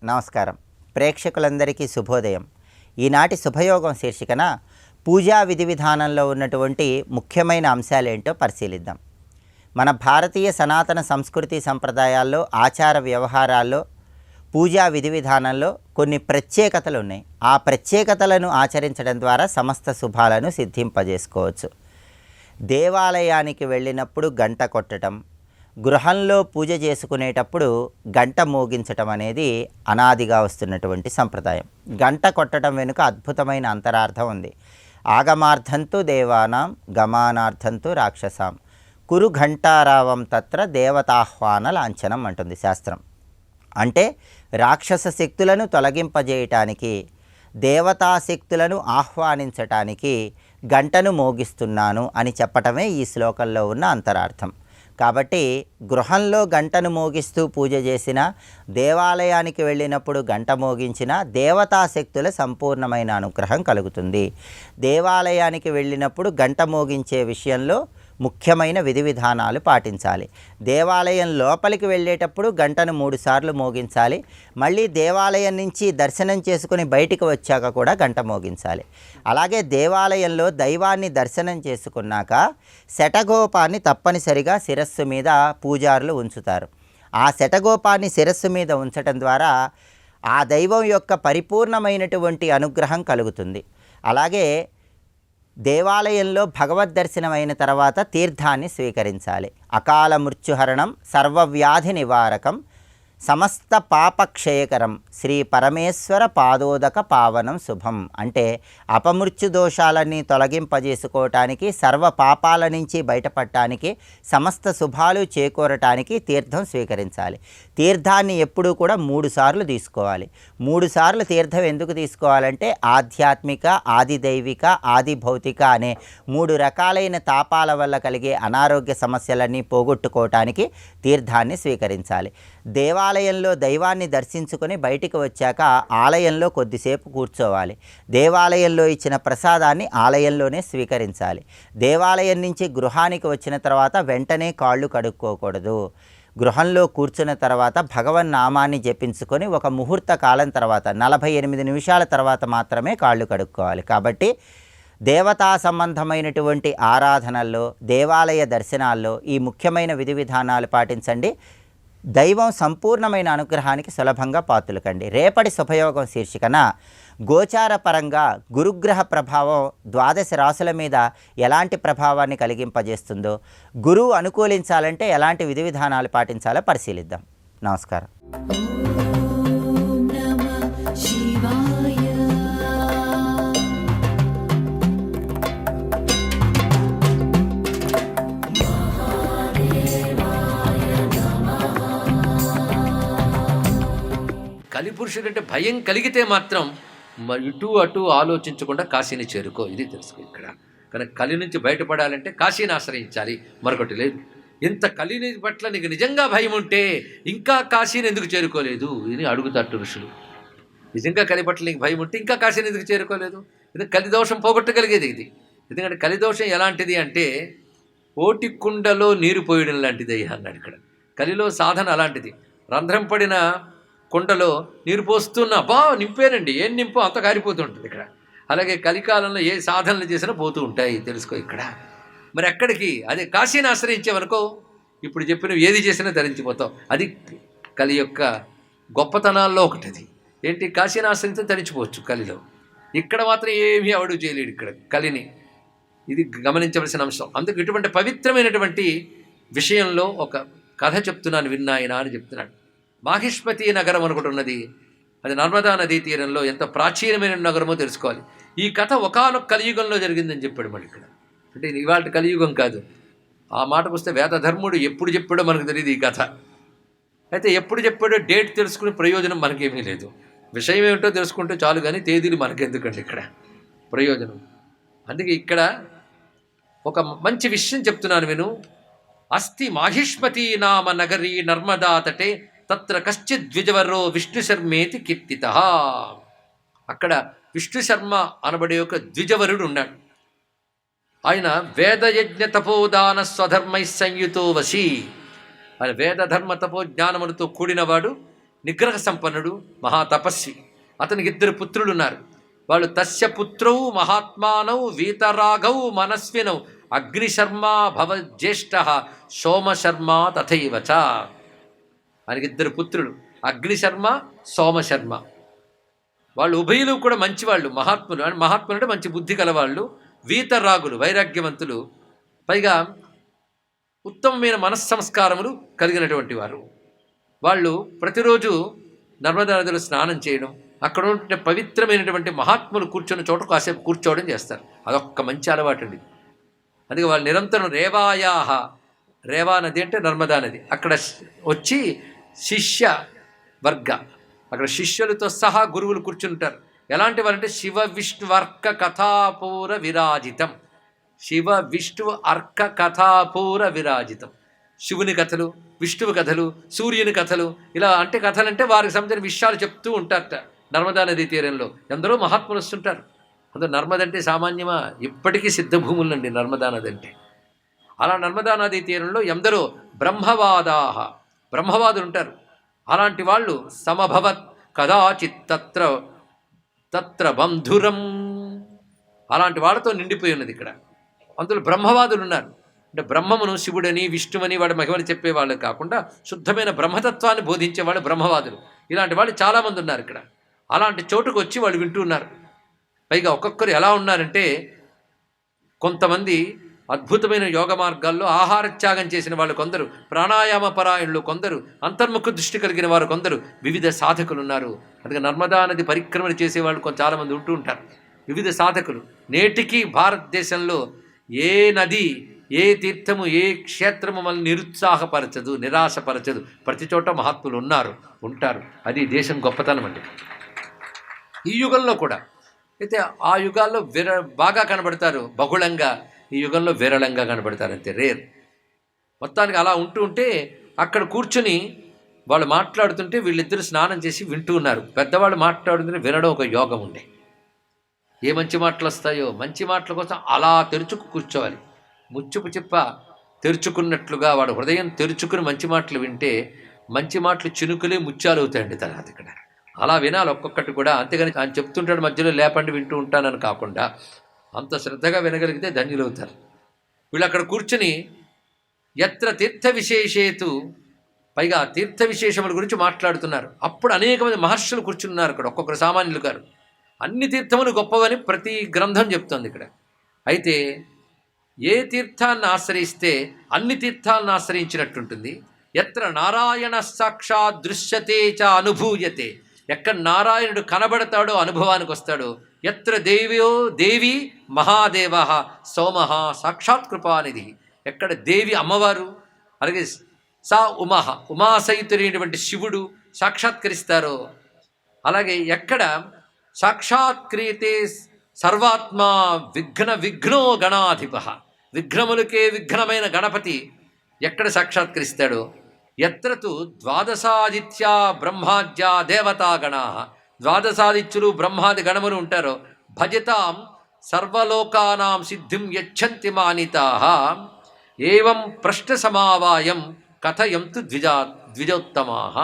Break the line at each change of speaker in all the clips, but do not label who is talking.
నమస్కారం. ప్రేక్షకులందరికీ శుభోదయం. ఈనాటి శుభయోగం శీర్షికన పూజా విధి విధానంలో ఉన్నటువంటి ముఖ్యమైన అంశాలేంటో పరిశీలిద్దాం. మన భారతీయ సనాతన సంస్కృతి సంప్రదాయాల్లో, ఆచార వ్యవహారాల్లో, పూజా విధి విధానంలో కొన్ని ప్రత్యేకతలు ఉన్నాయి. ఆ ప్రత్యేకతలను ఆచరించడం ద్వారా సమస్త శుభాలను సిద్ధింపజేసుకోవచ్చు. దేవాలయానికి వెళ్ళినప్పుడు గంట కొట్టడం, గృహంలో పూజ చేసుకునేటప్పుడు గంట మోగించటం అనేది అనాదిగా వస్తున్నటువంటి సంప్రదాయం. గంట కొట్టడం వెనుక అద్భుతమైన అంతరార్థం ఉంది. ఆగమార్థంతు దేవానాం గమానార్థంతు రాక్షసాం కురు ఘంటారావం తత్ర దేవతాహ్వాన లాంఛనం అంటుంది శాస్త్రం. అంటే రాక్షస శక్తులను తొలగింపజేయటానికి, దేవతా శక్తులను ఆహ్వానించటానికి గంటను మోగిస్తున్నాను అని చెప్పటమే ఈ శ్లోకంలో ఉన్న అంతరార్థం. కాబట్టి గృహంలో గంటను మోగిస్తూ పూజ చేసిన, దేవాలయానికి వెళ్ళినప్పుడు గంట మోగించిన దేవతాశక్తుల సంపూర్ణమైన అనుగ్రహం కలుగుతుంది. దేవాలయానికి వెళ్ళినప్పుడు గంట మోగించే విషయంలో ముఖ్యమైన విధి విధానాలు పాటించాలి. దేవాలయం లోపలికి వెళ్ళేటప్పుడు గంటను 3 సార్లు మోగించాలి. మళ్ళీ దేవాలయం నుంచి దర్శనం చేసుకుని బయటికి వచ్చాక కూడా గంట మోగించాలి. అలాగే దేవాలయంలో దైవాన్ని దర్శనం చేసుకున్నాక శటగోపాన్ని తప్పనిసరిగా శిరస్సు మీద పూజారులు ఉంచుతారు. ఆ శటగోపాన్ని శిరస్సు మీద ఉంచటం ద్వారా ఆ దైవం యొక్క పరిపూర్ణమైనటువంటి అనుగ్రహం కలుగుతుంది. అలాగే దేవాలయంలో భగవద్ దర్శనం అయిన తర్వాత తీర్థాన్ని స్వీకరించాలి. అకాల మృత్యుహరణం సర్వవ్యాధి నివారకం సమస్త పాపక్షయకరం శ్రీ పరమేశ్వర పాదోదక పావనం శుభం. అంటే అపమృత్యు దోషాలన్నీ తొలగింపజేసుకోవటానికి, సర్వ పాపాల నుంచి బయటపడటానికి, సమస్త శుభాలు చేకూరటానికి తీర్థం స్వీకరించాలి. తీర్థాన్ని ఎప్పుడూ కూడా 3 సార్లు తీసుకోవాలి. 3 సార్లు తీర్థం ఎందుకు తీసుకోవాలంటే ఆధ్యాత్మిక, ఆది దైవిక, ఆది భౌతిక అనే 3 రకాలైన తాపాల వల్ల కలిగే అనారోగ్య సమస్యలన్నీ పోగొట్టుకోవటానికి తీర్థాన్ని స్వీకరించాలి. దేవాలయంలో దైవాన్ని దర్శించుకొని బయటికి వచ్చాక ఆలయంలో కొద్దిసేపు కూర్చోవాలి. దేవాలయంలో ఇచ్చిన ప్రసాదాన్ని ఆలయంలోనే స్వీకరించాలి. దేవాలయం నుంచి గృహానికి వచ్చిన తర్వాత వెంటనే కాళ్ళు కడుక్కోకూడదు. గృహంలో కూర్చున్న తర్వాత భగవన్నామాన్ని జపించుకొని ఒక ముహూర్త కాలం తర్వాత 48 నిమిషాల తర్వాత మాత్రమే కాళ్ళు కడుక్కోవాలి. కాబట్టి దేవతా సంబంధమైనటువంటి ఆరాధనల్లో, దేవాలయ దర్శనాల్లో ఈ ముఖ్యమైన విధి విధానాలు పాటించండి. దైవం సంపూర్ణమైన అనుగ్రహానికి సులభంగా పాత్రులకండి. రేపటి శుభయోగం శీర్షికన గోచార పరంగా గురుగ్రహ ప్రభావం 12 రాశుల మీద ఎలాంటి ప్రభావాన్ని కలిగింపజేస్తుందో, గురువు అనుకూలించాలంటే ఎలాంటి విధి విధానాలు పాటించాలో పరిశీలిద్దాం. నమస్కారం.
కలిపురుషుడు అంటే భయం కలిగితే మాత్రం ఇటు అటు ఆలోచించకుండా కాశీని చేరుకో, ఇది తెలుసుకో ఇక్కడ. కనుక కలి నుంచి బయటపడాలంటే కాశీని ఆశ్రయించాలి, మరొకటి లేదు. ఇంత కలిని పట్ల నీకు నిజంగా భయం ఉంటే ఇంకా కాశీని ఎందుకు చేరుకోలేదు అని అడుగుతారు ఋషులు. నిజంగా కలి పట్ల నీకు భయం ఉంటే ఇంకా కాశీని ఎందుకు చేరుకోలేదు? ఇది కలిదోషం పోగొట్టగలిగేది ఇది. ఎందుకంటే కలిదోషం ఎలాంటిది అంటే ఓటి కుండలో నీరు పోయడం లాంటిది అన్నాడు ఇక్కడ. కలిలో సాధన అలాంటిది. రంధ్రం పడిన కుండలో నీరు పోస్తున్నా నింపేనండి, ఏం నింపో అంత కారిపోతుంటుంది ఇక్కడ. అలాగే కలికాలంలో ఏ సాధనలు చేసినా పోతూ ఉంటాయి, తెలుసుకో ఇక్కడ. మరి ఎక్కడికి? అదే కాశీని ఆశ్రయించేవనుకో ఇప్పుడు చెప్పినవి ఏది చేసినా ధరించిపోతావు. అది కలి యొక్క గొప్పతనాల్లో ఒకటి. అది ఏంటి? కాశీని ఆశ్రయిస్తే ధరించిపోవచ్చు కలిలో. ఇక్కడ మాత్రం ఏమీ అవడు చేయలేడు ఇక్కడ కలిని. ఇది గమనించవలసిన అంశం. అందుకు ఇటువంటి పవిత్రమైనటువంటి విషయంలో ఒక కథ చెప్తున్నాను విన్నాయన అని చెప్తున్నాడు. మాహిష్మతి నగరం అనుకుంటు ఉన్నది, అది నర్మదా నదీ తీరంలో ఎంత ప్రాచీనమైన నగరమో తెలుసుకోవాలి. ఈ కథ ఒకానొక కలియుగంలో జరిగిందని చెప్పాడు. మళ్ళీ ఇక్కడ అంటే ఇవాళ కలియుగం కాదు. ఆ మాటకు వస్తే వేదధర్ముడు ఎప్పుడు చెప్పాడో మనకు తెలియదు ఈ కథ. అయితే ఎప్పుడు చెప్పాడో డేట్ తెలుసుకునే ప్రయోజనం మనకేమీ లేదు. విషయం ఏమిటో తెలుసుకుంటే చాలు, కానీ తేదీలు మనకెందుకండి ఇక్కడ ప్రయోజనం. అందుకే ఇక్కడ ఒక మంచి విషయం చెప్తున్నాను విను. అస్తి మాహిష్మతి నామ నగరీ నర్మదా తటే తత్ర కశ్చిత్ ద్విజవరో విష్ణు శర్మేతి కీర్తిత. అక్కడ విష్ణు శర్మ అనబడే ఒక ద్విజవరుడు ఉన్నాడు. ఆయన వేదయజ్ఞ తపోదాన స్వధర్మై సంయుతో వశీ. ఆయన వేద ధర్మ తపో జ్ఞానములతో కూడినవాడు, నిగ్రహ సంపన్నుడు, మహాతపస్వి. అతనికి 2 పుత్రులు ఉన్నారు. వాళ్ళు తస్య పుత్రౌ మహాత్మానౌ వీతరాగౌ మనస్వినౌ అగ్నిశర్మ భవజ్యేష్ఠ సోమశర్మ తథైవచ. ఆయనకి 2 పుత్రులు, అగ్నిశర్మ, సోమశర్మ. వాళ్ళు ఉభయులు కూడా మంచివాళ్ళు, మహాత్ములు. అంటే మహాత్ములు అంటే మంచి బుద్ధి కలవాళ్ళు, వీతరాగులు, వైరాగ్యవంతులు, పైగా ఉత్తమమైన మనస్సంస్కారములు కలిగినటువంటి వారు. వాళ్ళు ప్రతిరోజు నర్మదా నదిలో స్నానం చేయడం, అక్కడ ఉంటే పవిత్రమైనటువంటి మహాత్ములు కూర్చొని చోట కాసేపు కూర్చోవడం చేస్తారు. అదొక్క మంచి అలవాటు అండి. అందుకే వాళ్ళు నిరంతరం రేవాయాహ, రేవా నది అంటే నర్మదా నది, అక్కడ వచ్చి శిష్య వర్గ, అక్కడ శిష్యులతో సహా గురువులు కూర్చుంటారు. ఎలాంటి వారంటే శివ విష్ణు అర్క కథాపూర విరాజితం, శివ విష్ణు అర్క కథాపూర విరాజితం. శివుని కథలు, విష్ణువు కథలు, సూర్యుని కథలు, ఇలా అంటే కథలు అంటే వారికి సంబంధించిన విషయాలు చెప్తూ ఉంటారట. నర్మదా నదీ తీరంలో ఎందరో మహాత్ములు వస్తుంటారు. అందులో నర్మద అంటే సామాన్యమా, ఇప్పటికీ సిద్ధభూములండి నర్మదా నది అంటే. అలా నర్మదా నదీ తీరంలో ఎందరో బ్రహ్మవాదాహ, బ్రహ్మవాదులు ఉంటారు. అలాంటి వాళ్ళు సమభవత్ కదాచిత్ తత్ర తత్ర బంధురం, అలాంటి వాళ్ళతో నిండిపోయి ఉన్నది ఇక్కడ. అందులో బ్రహ్మవాదులు ఉన్నారు. అంటే బ్రహ్మమును శివుడని, విష్ణువని వాడి మహిమని చెప్పేవాళ్ళు కాకుండా శుద్ధమైన బ్రహ్మతత్వాన్ని బోధించేవాళ్ళు బ్రహ్మవాదులు. ఇలాంటి వాళ్ళు చాలామంది ఉన్నారు ఇక్కడ. అలాంటి చోటుకు వచ్చి వాళ్ళు వింటూ ఉన్నారు. పైగా ఒక్కొక్కరు ఎలా ఉన్నారంటే, కొంతమంది అద్భుతమైన యోగ మార్గాల్లో ఆహార త్యాగం చేసిన వాళ్ళు కొందరు, ప్రాణాయామ పరాయణులు కొందరు, అంతర్ముఖ దృష్టి కలిగిన వారు కొందరు, వివిధ సాధకులు ఉన్నారు. అందుకే నర్మదా నది పరిక్రమణ చేసేవాళ్ళు చాలామంది ఉంటూ ఉంటారు, వివిధ సాధకులు. నేటికి భారతదేశంలో ఏ నది, ఏ తీర్థము, ఏ క్షేత్రము మనల్ని నిరుత్సాహపరచదు, నిరాశపరచదు. ప్రతి చోట మహాత్ములు ఉన్నారు, ఉంటారు. అది దేశం గొప్పతనం అండి. ఈ యుగంలో కూడా అయితే ఆ యుగాల్లో బాగా కనబడతారు బహుళంగా, ఈ యుగంలో విరళంగా కనబడతారు, అంతే, రేర్. మొత్తానికి అలా ఉంటూ ఉంటే అక్కడ కూర్చుని వాళ్ళు మాట్లాడుతుంటే వీళ్ళిద్దరూ స్నానం చేసి వింటూ ఉన్నారు. పెద్దవాళ్ళు మాట్లాడుతుంటే వినడం ఒక యోగం ఉండే. ఏ మంచి మాటలు వస్తాయో, మంచి మాటల కోసం అలా తెరుచుకు కూర్చోవాలి. ముచ్చుపు చిప్ప తెరుచుకున్నట్లుగా వాడు హృదయం తెరుచుకుని మంచి మాటలు వింటే మంచి మాటలు చినుకులే ముత్యాలు అవుతాయండి తర్వాత ఇక్కడ. అలా వినాలి ఒక్కొక్కటి కూడా. అంతేగాని ఆయన చెప్తుంటాడు మధ్యలో లేపండి వింటూ ఉంటానని కాకుండా అంత శ్రద్ధగా వినగలిగితే ధన్యులవుతారు. వీళ్ళు అక్కడ కూర్చుని ఎత్ర తీర్థ విశేషేతు, పైగా తీర్థ విశేషముల గురించి మాట్లాడుతున్నారు. అప్పుడు అనేక మంది మహర్షులు కూర్చున్నారు అక్కడ, ఒక్కొక్కరు సామాన్యులు గారు. అన్ని తీర్థములు గొప్పవని ప్రతి గ్రంథం చెప్తోంది ఇక్కడ. అయితే ఏ తీర్థాన్ని ఆశ్రయిస్తే అన్ని తీర్థాలను ఆశ్రయించినట్టుంటుంది. ఎత్ర నారాయణ సాక్షాత్ దృశ్యతే చ అనుభూయతే, ఎక్కడ నారాయణుడు కనబడతాడో అనుభవానికి వస్తాడో. ఎత్ర దేవ్యో దేవి మహాదేవ సోమః సాక్షాత్ కృపానిధి, ఎక్కడ దేవి అమ్మవారు, అలాగే సా ఉమః ఉమాసహితుడైనటువంటి శివుడు సాక్షాత్కరిస్తారో, అలాగే ఎక్కడ సాక్షాత్క్రియతే సర్వాత్మా విఘ్నో గణాధిప, విఘ్నములకే విఘ్నమైన గణపతి ఎక్కడ సాక్షాత్కరిస్తాడో. ఎత్ర తు ద్వాదశాదిత్యా బ్రహ్మాద్యా దేవతాగణా, ద్వాదశాదిత్యులు బ్రహ్మాది గణములు ఉంటారో. భజతాం సర్వలోకానాం సిద్ధిం యచ్చంతి మానితాః, ఏవం ప్రశ్న సమావాయం కథయంతు ద్విజోత్తమాః.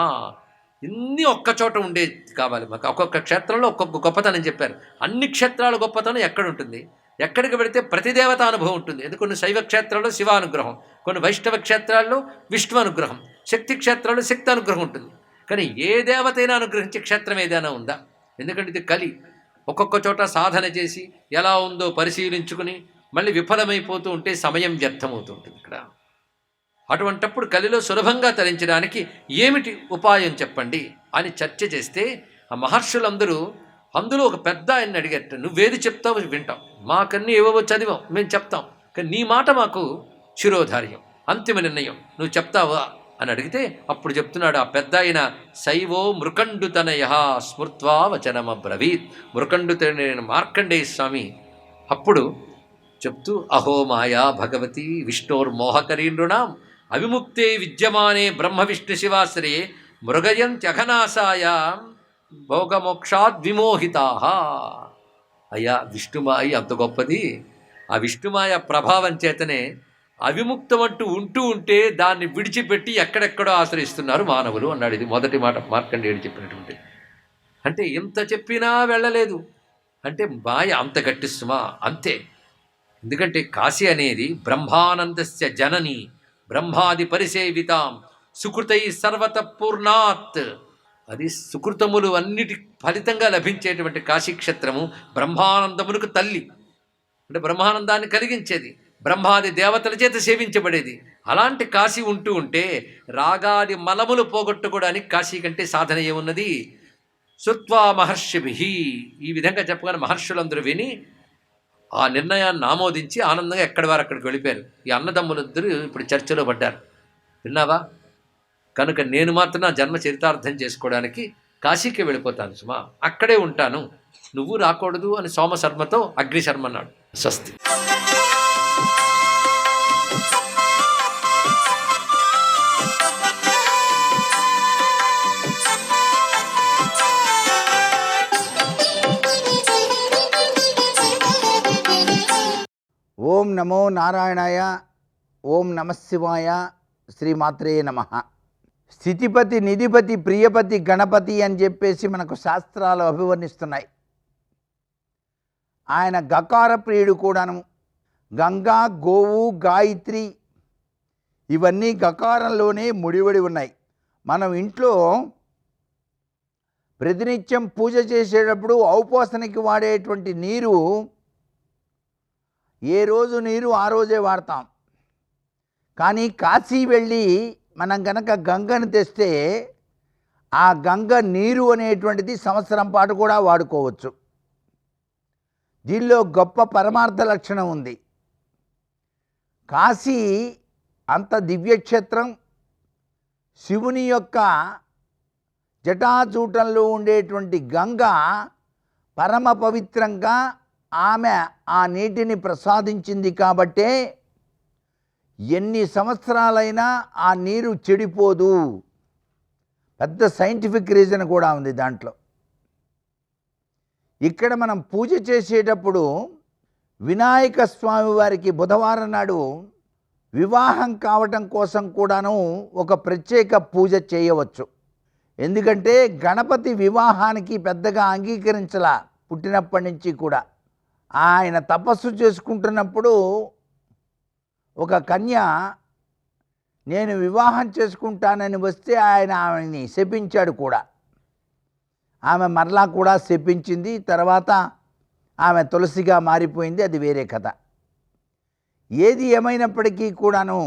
ఇన్ని ఒక్కచోట ఉండే కావాలి మాకు. ఒక్కొక్క క్షేత్రంలో ఒక్కొక్క గొప్పతనం చెప్పారు. అన్ని క్షేత్రాల గొప్పతనం ఎక్కడ ఉంటుంది, ఎక్కడికి వెళితే ప్రతి దేవత అనుభవం ఉంటుంది. ఎందుకు కొన్ని శైవ క్షేత్రాల్లో శివానుగ్రహం, కొన్ని వైష్ణవ క్షేత్రాల్లో విష్ణు అనుగ్రహం, శక్తి క్షేత్రాల్లో శక్తి అనుగ్రహం ఉంటుంది. కానీ ఏ దేవతైనా అనుగ్రహించే క్షేత్రం ఏదైనా ఉందా? ఎందుకంటే ఇది కలి. ఒక్కొక్క చోట సాధన చేసి ఎలా ఉందో పరిశీలించుకుని మళ్ళీ విఫలమైపోతూ ఉంటే సమయం వ్యర్థమవుతూ ఉంటుంది ఇక్కడ. అటువంటప్పుడు కలిలో సులభంగా తరించడానికి ఏమిటి ఉపాయం చెప్పండి అని చర్చ చేస్తే ఆ మహర్షులందరూ అందులో ఒక పెద్ద ఆయన్ని అడిగట్టు, నువ్వేది చెప్తావు వింటాం, మాకన్నీ ఏవో చదివాం మేము చెప్తాం, కానీ నీ మాట మాకు శిరోధార్యం, అంతిమ నిర్ణయం, నువ్వు చెప్తావా అని అడిగితే అప్పుడు చెప్తున్నాడు ఆ పెద్ద ఆయన, శైవో మృకండుతనయ స్మృత్వా వచనమబ్రవీత్. మృకండుతనైన మార్కండేయ స్వామి అప్పుడు చెప్తూ, అహో మాయా భగవతి విష్ణోర్మోహకరీ నృణాం అవిముక్తే విద్యమానే బ్రహ్మ విష్ణు శివాశ్రయే మృగయంత్యఘనాశాయ భోగమోక్షాద్ విమోహితాః. అయ్యా విష్ణుమాయ అంత గొప్పది, ఆ విష్ణుమాయ ప్రభావం చేతనే అవిముక్తం అంటూ ఉంటూ ఉంటే దాన్ని విడిచిపెట్టి ఎక్కడెక్కడో ఆశ్రయిస్తున్నారు మానవులు అన్నాడు. ఇది మొదటి మాట మార్కండేయుడు చెప్పినటువంటి. అంటే ఇంత చెప్పినా వెళ్ళలేదు అంటే మాయ అంత గట్టిస్తుమా అంతే. ఎందుకంటే కాశీ అనేది బ్రహ్మానందస్య జనని బ్రహ్మాది పరిసేవితాం సుకృతై సర్వత పూర్ణాత్. అది సుకృతములు అన్నిటి ఫలితంగా లభించేటువంటి కాశీక్షేత్రము బ్రహ్మానందమునకు తల్లి. అంటే బ్రహ్మానందాన్ని కలిగించేది, బ్రహ్మాది దేవతల చేత సేవించబడేది. అలాంటి కాశీ ఉంటూ ఉంటే రాగాది మలములు పోగొట్టుకోవడానికి కాశీ కంటే సాధన ఏమున్నది? శృత్వా మహర్షిభి, ఈ విధంగా చెప్పగానే మహర్షులందరూ విని ఆ నిర్ణయాన్ని ఆమోదించి ఆనందంగా ఎక్కడి వారు అక్కడికి వెళ్ళిపోయారు. ఈ అన్నదమ్ములిద్దరూ ఇప్పుడు చర్చలో పడ్డారు. విన్నావా? కనుక నేను మాత్రం నా జన్మ చరితార్థం చేసుకోవడానికి కాశీకి వెళ్ళిపోతాను సుమా, అక్కడే ఉంటాను, నువ్వు రాకూడదు అని సోమశర్మతో అగ్నిశర్మ అన్నాడు. స్వస్తి.
ఓం నమో నారాయణాయ. ఓం నమశివాయ. శ్రీమాత్రే నమః. స్థితిపతి, నిధిపతి, ప్రియపతి, గణపతి అని చెప్పేసి మనకు శాస్త్రాలు అభివర్ణిస్తున్నాయి. ఆయన గకార ప్రియుడు కూడాను. గంగా, గోవు, గాయత్రి ఇవన్నీ గకారంలోనే ముడివడి ఉన్నాయి. మనం ఇంట్లో ప్రతినిత్యం పూజ చేసేటప్పుడు ఔపోసనకి వాడేటువంటి నీరు ఏ రోజు నీరు ఆ రోజే వాడతాం. కానీ కాశీ వెళ్ళి మనం కనుక గంగను తెస్తే ఆ గంగ నీరు అనేటువంటిది సంవత్సరం పాటు కూడా వాడుకోవచ్చు. దీనిలో గొప్ప పరమార్థ లక్షణం ఉంది. కాశీ అంత దివ్యక్షేత్రం. శివుని యొక్క జటాజూటంలో ఉండేటువంటి గంగ పరమ పవిత్రంగా ఆమె ఆ నీటిని ప్రసాదించింది కాబట్టే ఎన్ని సంవత్సరాలైనా ఆ నీరు చెడిపోదు. పెద్ద సైంటిఫిక్ రీజన్ కూడా ఉంది దాంట్లో. ఇక్కడ మనం పూజ చేసేటప్పుడు వినాయక స్వామి వారికి బుధవారం నాడు వివాహం కావటం కోసం కూడాను ఒక ప్రత్యేక పూజ చేయవచ్చు. ఎందుకంటే గణపతి వివాహానికి పెద్దగా అంగీకరించలా పుట్టినప్పటి నుంచి కూడా. ఆయన తపస్సు చేసుకుంటున్నప్పుడు ఒక కన్య నేను వివాహం చేసుకుంటానని వస్తే ఆయన ఆమెని శపించాడు కూడా. ఆమె మరలా కూడా శపించింది. తర్వాత ఆమె తులసిగా మారిపోయింది. అది వేరే కథ. ఏది ఏమైనప్పటికీ కూడాను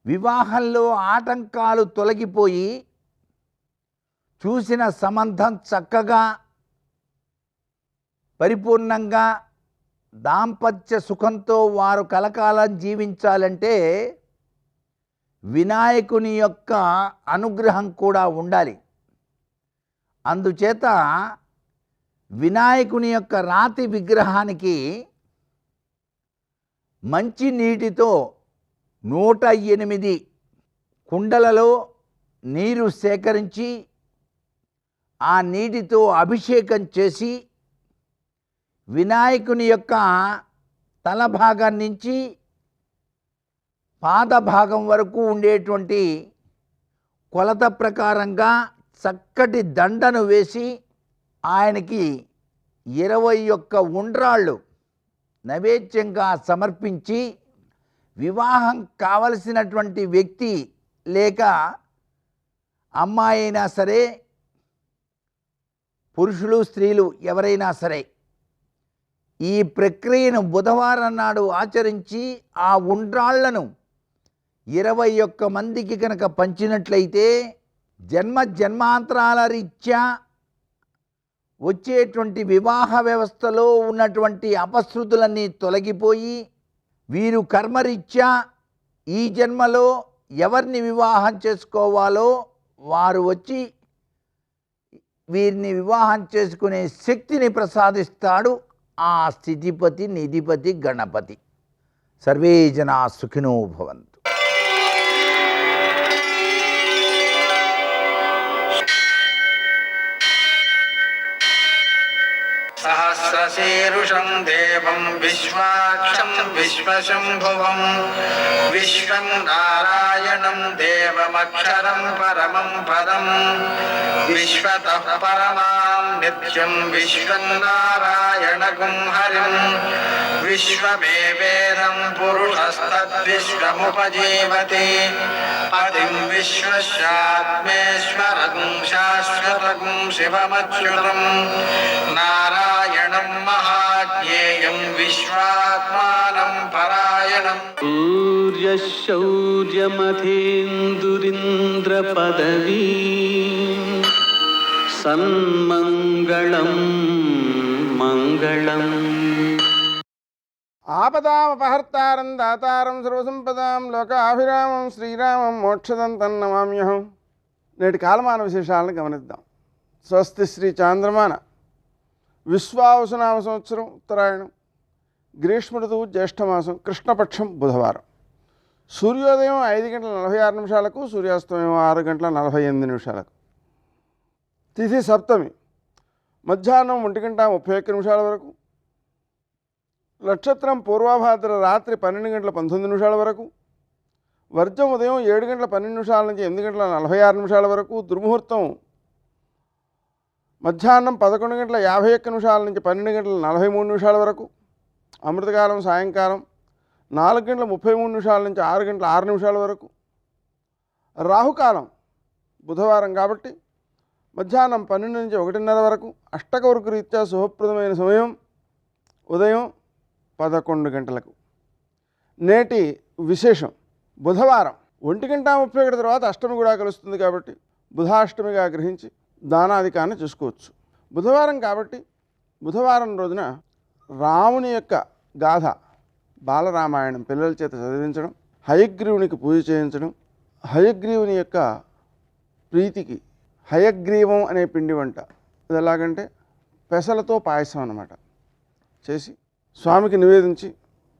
వివాహంలో ఆటంకాలు తొలగిపోయి చూసిన సంబంధం చక్కగా పరిపూర్ణంగా దాంపత్య సుఖంతో వారు కలకాలం జీవించాలంటే వినాయకుని యొక్క అనుగ్రహం కూడా ఉండాలి. అందుచేత వినాయకుని యొక్క రాతి విగ్రహానికి మంచి నీటితో 108 కుండలలో నీరు సేకరించి ఆ నీటితో అభిషేకం చేసి వినాయకుని యొక్క తల భాగం నుంచి పాద భాగం వరకు ఉండేటువంటి కొలత ప్రకారంగా చక్కటి దండను వేసి ఆయనకి 21 ఉండ్రాళ్ళు నైవేద్యంగా సమర్పించి వివాహం కావలసినటువంటి వ్యక్తి లేక అమ్మాయి అయినా సరే, పురుషులు స్త్రీలు ఎవరైనా సరే ఈ ప్రక్రియను బుధవారం నాడు ఆచరించి ఆ ఉండ్రాళ్లను 21 మందికి కనుక పంచినట్లయితే జన్మాంతరాల రీత్యా వచ్చేటువంటి వివాహ వ్యవస్థలో ఉన్నటువంటి అపశృతులన్నీ తొలగిపోయి వీరు కర్మరీత్యా ఈ జన్మలో ఎవరిని వివాహం చేసుకోవాలో వారు వచ్చి వీరిని వివాహం చేసుకునే శక్తిని ప్రసాదిస్తాడు ఆ స్థితిపతి, నిధిపతి, గణపతి. సర్వే జనా సుఖినో భవంతు.
सहस्रशीरुषं देवं विश्वाक्षं विश्वशम्भुवं विश्वं नारायणं देवमक्षरं परमं पदं विश्वतः परमां नित्यं विश्वं नारायणगुं हरिं विश्वमेवेदं पुरुषस्तद्विश्वमुपजीवति पतिं विश्वस्यात्मेश्वरगुं शाश्वतगुं शिवमच्युतं नारायणं महाज्ञेयं विश्वात्मानं परायणं
सूर्यशौर्यमथेन्दुरिन्द्रपदवी सन्मङ्गलं मङ्गलम्
ఆపదామపహర్తారం దాతారం సర్వసంపదాం లోకాభిరామం శ్రీరామం మోక్షదంతం నమామ్యహం. నేటి కాలమాన విశేషాలను గమనిద్దాం. స్వస్తి శ్రీ చాంద్రమాన విశ్వావసునామ సంవత్సరం ఉత్తరాయణం, గ్రీష్మ ఋతువు జ్యేష్ఠమాసం, కృష్ణపక్షం బుధవారం. సూర్యోదయం 5:46 సూర్యాస్తమయం 6:48. తిథి సప్తమి, మధ్యాహ్నం 1:31 వరకు. నక్షత్రం పూర్వాభాద్ర రాత్రి 12:19 వరకు. వర్జం ఉదయం 7:12 నుంచి 8:46 వరకు. దుర్ముహూర్తం మధ్యాహ్నం 11:51 నుంచి 12:43 వరకు. అమృతకాలం సాయంకాలం 4:33 నుంచి 6:06 వరకు. రాహుకాలం బుధవారం కాబట్టి మధ్యాహ్నం 12 నుంచి 1:30 వరకు. అష్టకవర్గ రీత్యా శుభప్రదమైన సమయం ఉదయం 11 గంటలకు. నేటి విశేషం, బుధవారం 1:30 తర్వాత అష్టమి కూడా కలుస్తుంది కాబట్టి బుధాష్టమిగా గ్రహించి దానాధికాన్ని చూసుకోవచ్చు. బుధవారం కాబట్టి బుధవారం రోజున రాముని యొక్క గాథ బాలరామాయణం పిల్లల చేత చదివించడం, హయగ్రీవునికి పూజ చేయించడం, హయగ్రీవుని యొక్క ప్రీతికి హయగ్రీవం అనే పిండి వంట, అది ఎలాగంటే పెసలతో పాయసం అన్నమాట, చేసి స్వామికి నివేదించి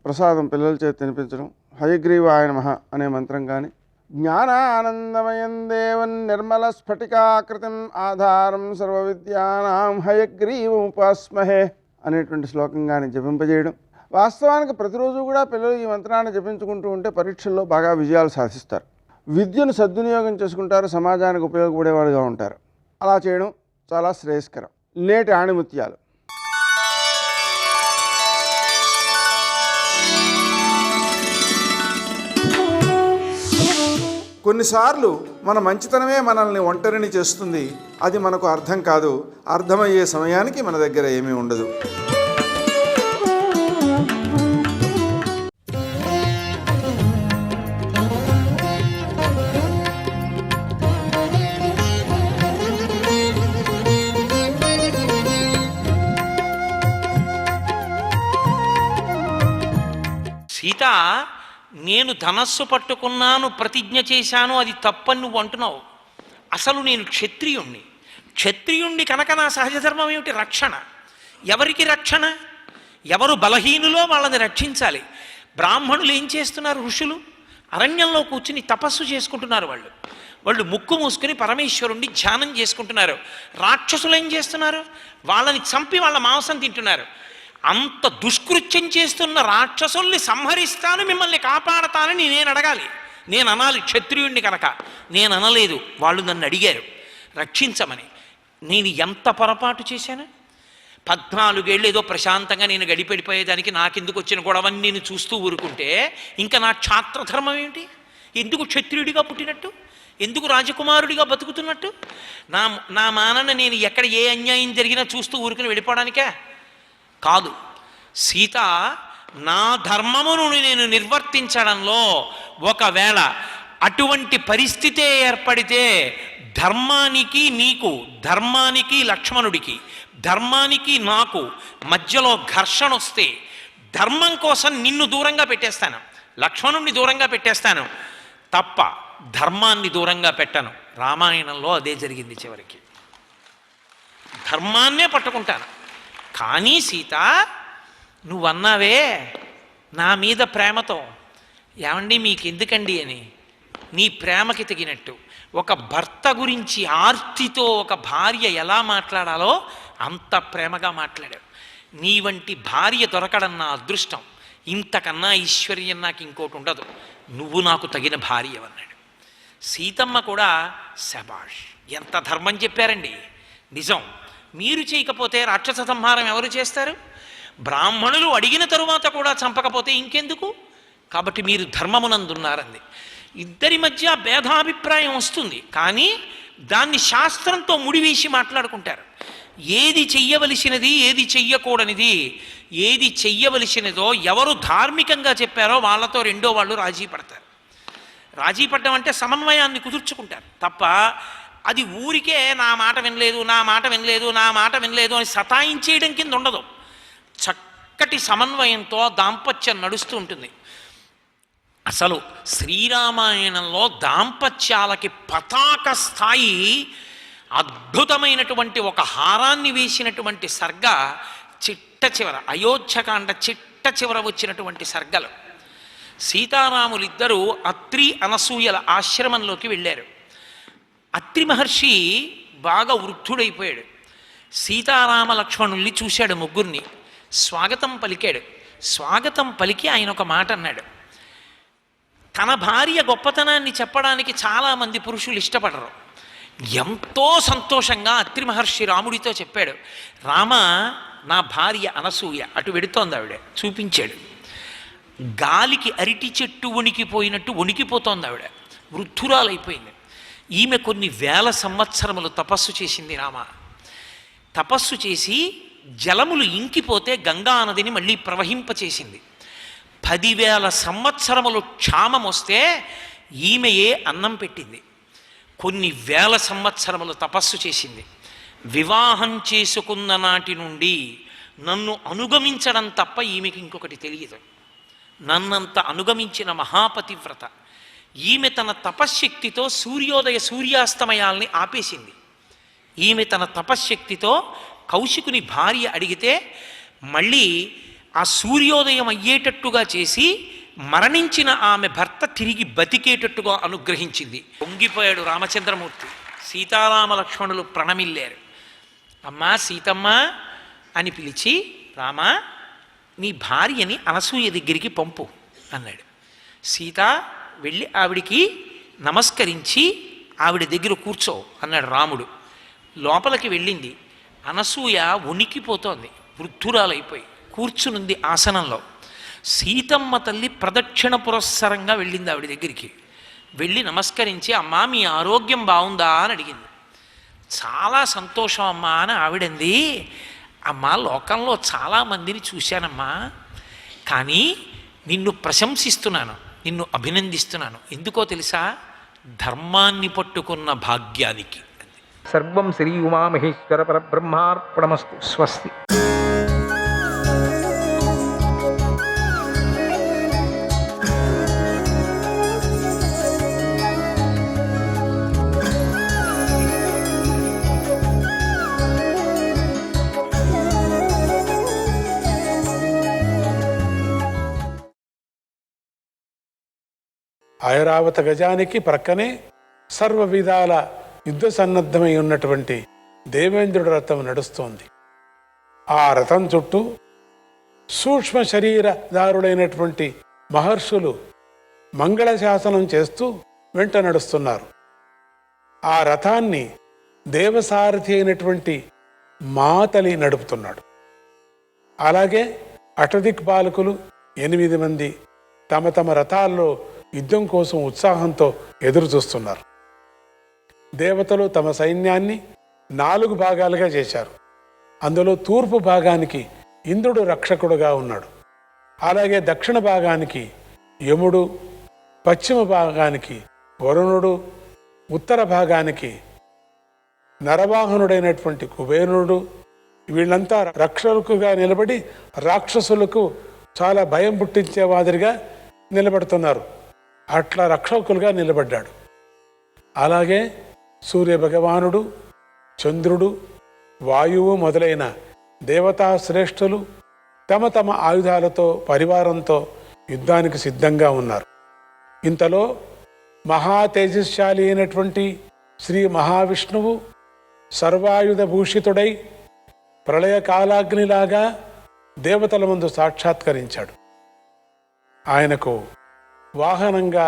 ప్రసాదం పిల్లల చేత తినిపించడం. హయగ్రీవాయ నమః అనే మంత్రం కానీ, జ్ఞానానందమయం దేవం నిర్మల స్ఫటికాకృతిం ఆధారం సర్వ విద్యానాం హయగ్రీవముపాస్మహే అనేటువంటి శ్లోకం కానీ జపింపజేయడం. వాస్తవానికి ప్రతిరోజు కూడా పిల్లలు ఈ మంత్రాన్ని జపించుకుంటూ ఉంటే పరీక్షల్లో బాగా విజయాలు సాధిస్తారు, విద్యను సద్వినియోగం చేసుకుంటారు, సమాజానికి ఉపయోగపడేవాడుగా ఉంటారు. అలా చేయడం చాలా శ్రేయస్కరం. నేటి ఆణిముత్యాలు. కొన్నిసార్లు మన మంచితనమే మనల్ని ఒంటరిని చేస్తుంది. అది మనకు అర్థం కాదు. అర్థమయ్యే సమయానికి మన దగ్గర ఏమీ ఉండదు.
సీత, నేను ధనస్సు పట్టుకున్నాను, ప్రతిజ్ఞ చేశాను, అది తప్పని నువ్వు అంటున్నావు. అసలు నేను క్షత్రియుణ్ణి కనుక నా సహజ ధర్మం ఏమిటి? రక్షణ. ఎవరికి రక్షణ? ఎవరు బలహీనులో వాళ్ళని రక్షించాలి. బ్రాహ్మణులు ఏం చేస్తున్నారు? ఋషులు అరణ్యంలో కూర్చుని తపస్సు చేసుకుంటున్నారు. వాళ్ళు ముక్కు మూసుకుని పరమేశ్వరుణ్ణి ధ్యానం చేసుకుంటున్నారు. రాక్షసులు ఏం చేస్తున్నారు? వాళ్ళని చంపి వాళ్ళ మాంసం తింటున్నారు. అంత దుష్కృత్యం చేస్తున్న రాక్షసుల్ని సంహరిస్తాను, మిమ్మల్ని కాపాడతానని నేను అడగాలి, నేను అనాలి క్షత్రియుణ్ణి కనుక. నేను అనలేదు, వాళ్ళు నన్ను అడిగారు రక్షించమని. నేను ఎంత పొరపాటు చేశాను? 14 ఏళ్ళు ఏదో ప్రశాంతంగా నేను గడిపెడిపోయేదానికి నాకెందుకు వచ్చిన గొడవని నేను చూస్తూ ఊరుకుంటే ఇంకా నా క్షాత్రధర్మం ఏమిటి? ఎందుకు క్షత్రియుడిగా పుట్టినట్టు? ఎందుకు రాజకుమారుడిగా బతుకుతున్నట్టు? నా మానన నేను ఎక్కడ ఏ అన్యాయం జరిగినా చూస్తూ ఊరుకుని వెళ్ళిపోవడానికే కాదు. సీత, నా ధర్మమును నేను నిర్వర్తించడంలో ఒకవేళ అటువంటి పరిస్థితే ఏర్పడితే ధర్మానికి నీకు, ధర్మానికి లక్ష్మణుడికి, ధర్మానికి నాకు మధ్యలో ఘర్షణ వస్తే ధర్మం కోసం నిన్ను దూరంగా పెట్టేస్తాను, లక్ష్మణుడిని దూరంగా పెట్టేస్తాను తప్ప ధర్మాన్ని దూరంగా పెట్టను. రామాయణంలో అదే జరిగింది. చివరికి ధర్మాన్నే పట్టుకుంటాను. కానీ సీత, నువ్వన్నావే నా మీద ప్రేమతో, ఏమండి మీకు ఎందుకండి అని, నీ ప్రేమకి తగినట్టు ఒక భర్త గురించి ఆర్తితో ఒక భార్య ఎలా మాట్లాడాలో అంత ప్రేమగా మాట్లాడాడు. నీ వంటి భార్య దొరకడం నా అదృష్టం, ఇంతకన్నా ఐశ్వర్యం నాకు ఇంకోటి ఉండదు, నువ్వు నాకు తగిన భార్య అన్నాడు. సీతమ్మ కూడా శబాష్, ఎంత ధర్మం చెప్పారండి. నిజం, మీరు చేయకపోతే రాక్షస సంహారం ఎవరు చేస్తారు? బ్రాహ్మణులు అడిగిన తరువాత కూడా చంపకపోతే ఇంకెందుకు? కాబట్టి మీరు ధర్మమునందున్నారంది. ఇద్దరి మధ్య భేదాభిప్రాయం వస్తుంది, కానీ దాన్ని శాస్త్రంతో ముడివేసి మాట్లాడుకుంటారు. ఏది చెయ్యవలసినది, ఏది చెయ్యకూడనిది, ఏది చెయ్యవలసినదో ఎవరు ధార్మికంగా చెప్పారో వాళ్ళతో రెండో వాళ్ళు రాజీ పడతారు. రాజీ పడ్డం అంటే సమన్వయాన్ని కుదుర్చుకుంటారు తప్ప అది ఊరికే నా మాట వినలేదు, నా మాట వినలేదు, నా మాట వినలేదు అని సతాయించేయడం కింద ఉండదు. చక్కటి సమన్వయంతో దాంపత్యం నడుస్తూ ఉంటుంది. అసలు శ్రీరామాయణంలో దాంపత్యాలకి పతాక స్థాయి అద్భుతమైనటువంటి ఒక హారాన్ని వేసినటువంటి సర్గ చిట్ట చివర, అయోధ్యకాండ చిట్ట చివర వచ్చినటువంటి సర్గలు. సీతారాములిద్దరూ అత్రి అనసూయల ఆశ్రమంలోకి వెళ్ళారు. అత్రి మహర్షి బాగా వృద్ధుడైపోయాడు. సీతారామ లక్ష్మణుల్ని చూశాడు, ముగ్గురిని స్వాగతం పలికాడు. స్వాగతం పలికి ఆయన ఒక మాట అన్నాడు. తన భార్య గొప్పతనాన్ని చెప్పడానికి చాలామంది పురుషులు ఇష్టపడరు. ఎంతో సంతోషంగా అత్రి మహర్షి రాముడితో చెప్పాడు, రామ నా భార్య అనసూయ, అటు వెడుతోంది ఆవిడ, చూపించాడు. గాలికి అరిటి చెట్టు వణికిపోయినట్టు వణికిపోతోంది ఆవిడ, వృద్ధురాలైపోయింది. ఈమె కొన్ని వేల సంవత్సరములు తపస్సు చేసింది. రామ తపస్సు చేసి జలములు ఇంకిపోతే గంగా నదిని మళ్ళీ ప్రవహింపచేసింది. 10,000 సంవత్సరములు క్షామం వస్తే ఈమెయే అన్నం పెట్టింది. కొన్ని వేల సంవత్సరములు తపస్సు చేసింది. వివాహం చేసుకున్న నాటి నుండి నన్ను అనుగమించడం తప్ప ఈమెకి ఇంకొకటి తెలియదు. నన్నంత అనుగమించిన మహాపతివ్రత ఈమె. తన తపశ్శక్తితో సూర్యోదయ సూర్యాస్తమయాల్ని ఆపేసింది. ఈమె తన తపశ్శక్తితో కౌశికుని భార్య అడిగితే మళ్ళీ ఆ సూర్యోదయం అయ్యేటట్టుగా చేసి మరణించిన ఆమె భర్త తిరిగి బతికేటట్టుగా అనుగ్రహించింది. పొంగిపోయాడు రామచంద్రమూర్తి. సీతారామ లక్ష్మణులు ప్రణమిల్లారు. అమ్మా సీతమ్మ అని పిలిచి, రామా నీ భార్యని అనసూయ దగ్గరికి పంపు అన్నాడు. సీత వెళ్ళి ఆవిడికి నమస్కరించి ఆవిడ దగ్గర కూర్చో అన్నాడు రాముడు. లోపలికి వెళ్ళింది. అనసూయ వణికిపోతోంది, వృద్ధురాలైపోయి కూర్చునుంది ఆసనంలో. సీతమ్మ తల్లి ప్రదక్షిణ పురస్సరంగా వెళ్ళింది ఆవిడ దగ్గరికి. వెళ్ళి నమస్కరించి, అమ్మా మీ ఆరోగ్యం బాగుందా అని అడిగింది. చాలా సంతోషం అమ్మా అని ఆవిడంది. అమ్మా లోకంలో చాలామందిని చూశానమ్మా, కానీ నిన్ను ప్రశంసిస్తున్నాను, నిన్ను అభినందిస్తున్నాను. ఎందుకో తెలుసా? ధర్మాన్ని పట్టుకున్న భాగ్యానికి.
సర్వం శ్రీ ఉమామహేశ్వర పరబ్రహ్మార్పణమస్తు. స్వస్తి.
ఐరావత గజానికి ప్రక్కనే సర్వ విధాల యుద్ధ సన్నద్ధమై ఉన్నటువంటి దేవేంద్రుడి రథం నడుస్తోంది. ఆ రథం చుట్టూ సూక్ష్మ శరీరదారుడైనటువంటి మహర్షులు మంగళశాసనం చేస్తూ వెంట నడుస్తున్నారు. ఆ రథాన్ని దేవసారథి అయినటువంటి మాతలి నడుపుతున్నాడు. అలాగే అష్టదిక్పాలకులు 8 మంది తమ తమ రథాల్లో యుద్ధం కోసం ఉత్సాహంతో ఎదురు చూస్తున్నారు. దేవతలు తమ సైన్యాన్ని 4 భాగాలుగా చేశారు. అందులో తూర్పు భాగానికి ఇంద్రుడు రక్షకుడుగా ఉన్నాడు. అలాగే దక్షిణ భాగానికి యముడు, పశ్చిమ భాగానికి వరుణుడు, ఉత్తర భాగానికి నరవాహనుడైనటువంటి కుబేరుడు, వీళ్ళంతా రక్షకులుగా నిలబడి రాక్షసులకు చాలా భయం పుట్టించే మాదిరిగా నిలబడుతున్నారు. అట్లా రక్షకులుగా నిలబడ్డాడు. అలాగే సూర్య భగవానుడు, చంద్రుడు, వాయువు మొదలైన దేవతా శ్రేష్ఠులు తమ తమ ఆయుధాలతో పరివారంతో యుద్ధానికి సిద్ధంగా ఉన్నారు. ఇంతలో మహా తేజశాలి అయినటువంటి శ్రీ మహావిష్ణువు సర్వాయుధ భూషితుడై ప్రళయకాలాగ్నిలాగా దేవతల ముందు సాక్షాత్కరించాడు. ఆయనకు వాహనంగా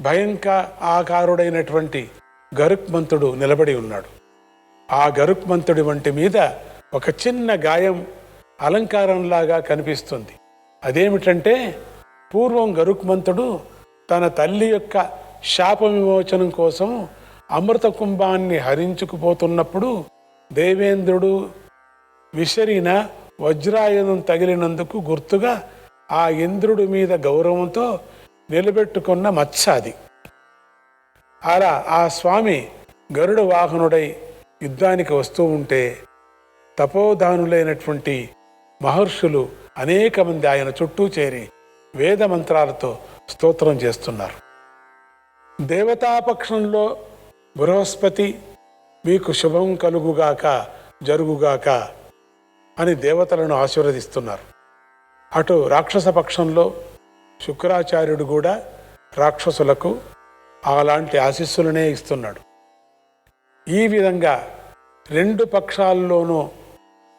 భయంక ఆకారుడైనటువంటి గరుక్మంతుడు నిలబడి ఉన్నాడు. ఆ గరుక్మంతుడి వంటి మీద ఒక చిన్న గాయం అలంకారంలాగా కనిపిస్తుంది. అదేమిటంటే, పూర్వం గరుక్మంతుడు తన తల్లి యొక్క శాప విమోచనం కోసం అమృత కుంభాన్ని హరించుకుపోతున్నప్పుడు దేవేంద్రుడు విసిరిన వజ్రాయుధం తగిలినందుకు గుర్తుగా ఆ ఇంద్రుడి మీద గౌరవంతో నిలబెట్టుకున్న మచ్చ అది. అలా ఆ స్వామి గరుడ వాహనుడై యుద్ధానికి వస్తూ ఉంటే తపోదానులైనటువంటి మహర్షులు అనేక మంది ఆయన చుట్టూ చేరి వేద మంత్రాలతో స్తోత్రం చేస్తున్నారు. దేవతాపక్షంలో బృహస్పతి మీకు శుభం కలుగుగాక జరుగుగాక అని దేవతలను ఆశీర్వదిస్తున్నారు. అటు రాక్షస పక్షంలో శుక్రాచార్యుడు కూడా రాక్షసులకు అలాంటి ఆశీస్సులనే ఇస్తున్నాడు. ఈ విధంగా రెండు పక్షాల్లోనూ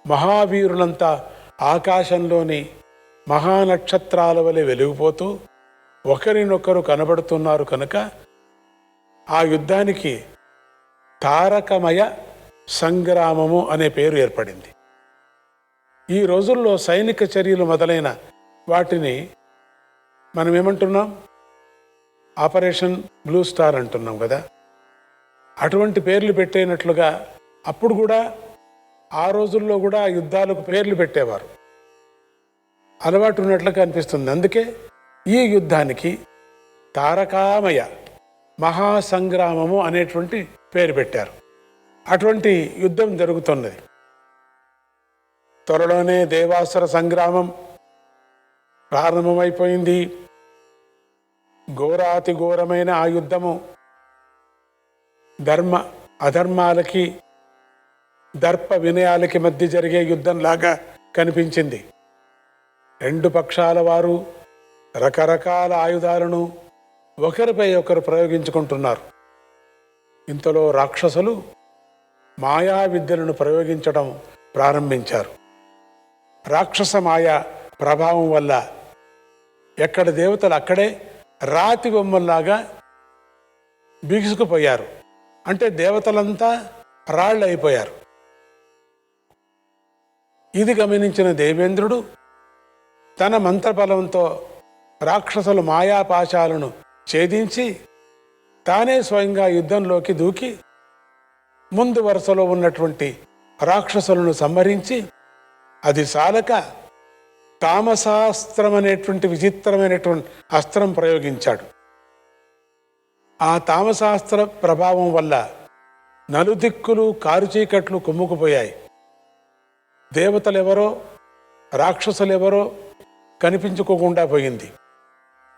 మహావీరులంతా ఆకాశంలోని మహానక్షత్రాల వలె వెలిగిపోతూ ఒకరినొకరు కనబడుతున్నారు కనుక ఆ యుద్ధానికి తారకమయ సంగ్రామము అనే పేరు ఏర్పడింది. ఈ రోజుల్లో సైనిక చర్యలు మొదలైన వాటిని మనం ఏమంటున్నాం? ఆపరేషన్ బ్లూ స్టార్ అంటున్నాం కదా. అటువంటి పేర్లు పెట్టేనట్లుగా అప్పుడు కూడా ఆ రోజుల్లో కూడా యుద్ధాలకు పేర్లు పెట్టేవారు, అలవాటు ఉన్నట్లుగా అనిపిస్తుంది. అందుకే ఈ యుద్ధానికి తారకామయ మహాసంగ్రామము అనేటువంటి పేరు పెట్టారు. అటువంటి యుద్ధం జరుగుతున్నది. త్వరలోనే దేవాసుర సంగ్రామం ప్రారంభమైపోయింది. ఘోరాతి ఘోరమైన ఆ యుద్ధము ధర్మ అధర్మాలకి దర్ప వినయాలకి మధ్య జరిగే యుద్ధంలాగా కనిపించింది. రెండు పక్షాల వారు రకరకాల ఆయుధాలను ఒకరిపై ఒకరు ప్రయోగించుకుంటున్నారు. ఇంతలో రాక్షసులు మాయా విద్యలను ప్రయోగించడం ప్రారంభించారు. రాక్షస మాయా ప్రభావం వల్ల ఎక్కడ దేవతలు అక్కడే రాతి బొమ్మల్లాగా బిగుసుకుపోయారు. అంటే దేవతలంతా రాళ్ళు అయిపోయారు. ఇది గమనించిన దేవేంద్రుడు తన మంత్రబలంతో రాక్షసుల మాయాపాశాలను ఛేదించి తానే స్వయంగా యుద్ధంలోకి దూకి ముందు వరుసలో ఉన్నటువంటి రాక్షసులను సంహరించి అది చాలక తామసాస్త్రం అనేటువంటి విచిత్రమైనటువంటి అస్త్రం ప్రయోగించాడు. ఆ తామసాస్త్ర ప్రభావం వల్ల నలుదిక్కులు కారుచీకట్లు కుమ్ముకుపోయాయి. దేవతలెవరో రాక్షసులెవరో కనిపించుకోకుండా పోయింది.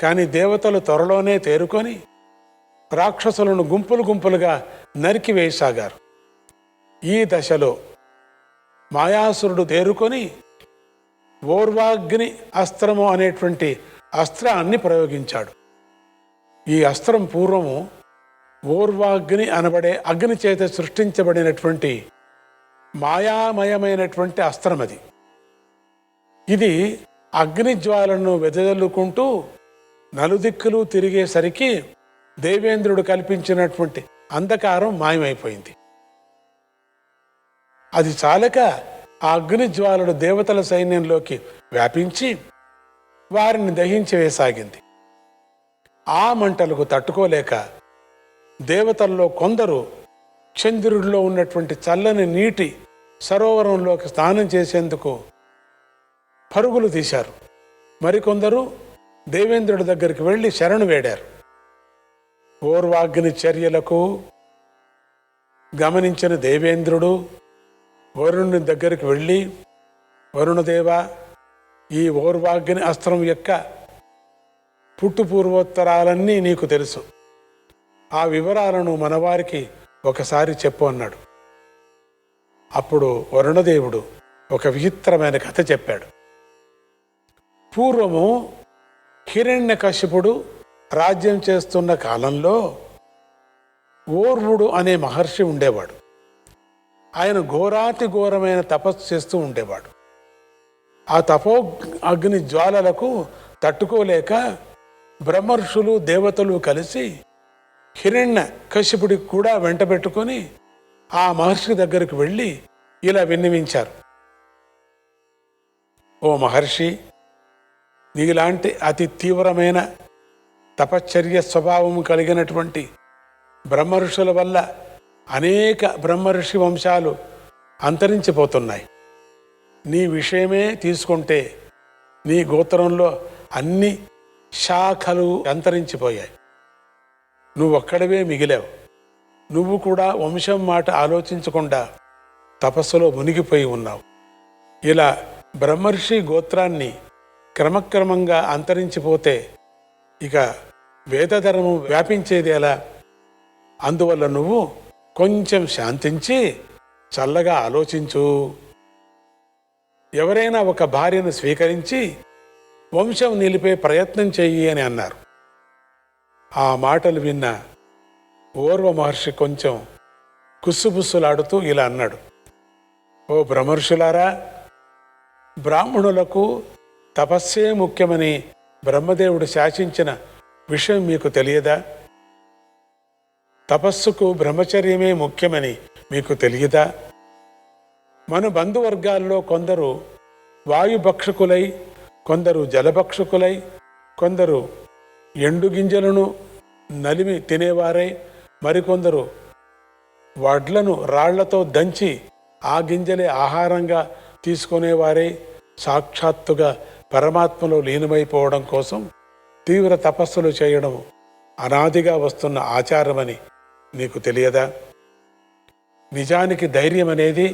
కానీ దేవతలు త్వరలోనే తేరుకొని రాక్షసులను గుంపులు గుంపులుగా నరికివేయసాగారు. ఈ దశలో మాయాసురుడు తేరుకొని ఓర్వాగ్ని అస్త్రము అనేటువంటి అస్త్రాన్ని ప్రయోగించాడు. ఈ అస్త్రం పూర్వము ఓర్వాగ్ని అనబడే అగ్ని చేత సృష్టించబడినటువంటి మాయామయమైనటువంటి అస్త్రం అది. ఇది అగ్నిజ్వాలను వెదజల్లుకుంటూ నలుదిక్కులు తిరిగేసరికి దేవేంద్రుడు కల్పించినటువంటి అంధకారం మాయమైపోయింది. అది చాలక ఆ అగ్నిజ్వాలడు దేవతల సైన్యంలోకి వ్యాపించి వారిని దహించి వేసాగింది. ఆ మంటలకు తట్టుకోలేక దేవతల్లో కొందరు చంద్రుడిలో ఉన్నటువంటి చల్లని నీటి సరోవరంలోకి స్నానం చేసేందుకు పరుగులు తీశారు. మరికొందరు దేవేంద్రుడి దగ్గరికి వెళ్ళి శరణు వేడారు. ఓర్వాగ్ని చర్యలకు గమనించిన దేవేంద్రుడు వరుణుని దగ్గరికి వెళ్ళి, వరుణదేవా, ఈ ఓర్వాగ్ని అస్త్రం యొక్క పుట్టుపూర్వోత్తరాలన్నీ నీకు తెలుసు, ఆ వివరాలను మనవారికి ఒకసారి చెప్పు అన్నాడు. అప్పుడు వరుణదేవుడు ఒక విచిత్రమైన కథ చెప్పాడు. పూర్వము హిరణ్యకశిపుడు రాజ్యం చేస్తున్న కాలంలో ఓర్వుడు అనే మహర్షి ఉండేవాడు. ఆయన ఘోరాతి ఘోరమైన తపస్సు చేస్తూ ఉండేవాడు. ఆ తపో అగ్ని జ్వాలలకు తట్టుకోలేక బ్రహ్మర్షులు దేవతలు కలిసి హిరణ్య కశ్యపుడికి కూడా వెంట పెట్టుకొని ఆ మహర్షి దగ్గరికి వెళ్ళి ఇలా విన్నవించారు. ఓ మహర్షి, నీలాంటి అతి తీవ్రమైన తపశ్చర్య స్వభావం కలిగినటువంటి బ్రహ్మర్షుల వల్ల అనేక బ్రహ్మర్షి వంశాలు అంతరించిపోతున్నాయి. నీ విషయమే తీసుకుంటే నీ గోత్రంలో అన్ని శాఖలు అంతరించిపోయాయి. నువ్వొక్కడవే మిగిలావు. నువ్వు కూడా వంశం మాట ఆలోచించకుండా తపస్సులో మునిగిపోయి ఉన్నావు. ఇలా బ్రహ్మర్షి గోత్రాన్ని క్రమక్రమంగా అంతరించిపోతే ఇక వేదధర్మం వ్యాపించేది ఎలా? అందువల్ల నువ్వు కొంచెం శాంతించి చల్లగా ఆలోచించు. ఎవరైనా ఒక భార్యను స్వీకరించి వంశం నిలిపే ప్రయత్నం చెయ్యి అని అన్నారు. ఆ మాటలు విన్న ఓర్వ మహర్షి కొంచెం కుస్సుబుస్సులాడుతూ ఇలా అన్నాడు. ఓ బ్రహ్మర్షులారా, బ్రాహ్మణులకు తపస్సే ముఖ్యమని బ్రహ్మదేవుడు శాసించిన విషయం మీకు తెలియదా? తపస్సుకు బ్రహ్మచర్యమే ముఖ్యమని మీకు తెలియదా? మన బంధువర్గాల్లో కొందరు వాయుభక్షకులై, కొందరు జలభక్షకులై, కొందరు ఎండు గింజలను నలిమి తినేవారై, మరికొందరు వడ్లను రాళ్లతో దంచి ఆ గింజలే ఆహారంగా తీసుకునేవారై సాక్షాత్తుగా పరమాత్మలో లీనమైపోవడం కోసం తీవ్ర తపస్సులు చేయడం అనాదిగా వస్తున్న ఆచారమని నీకు తెలియదా? నిజానికి ధైర్యం అనేది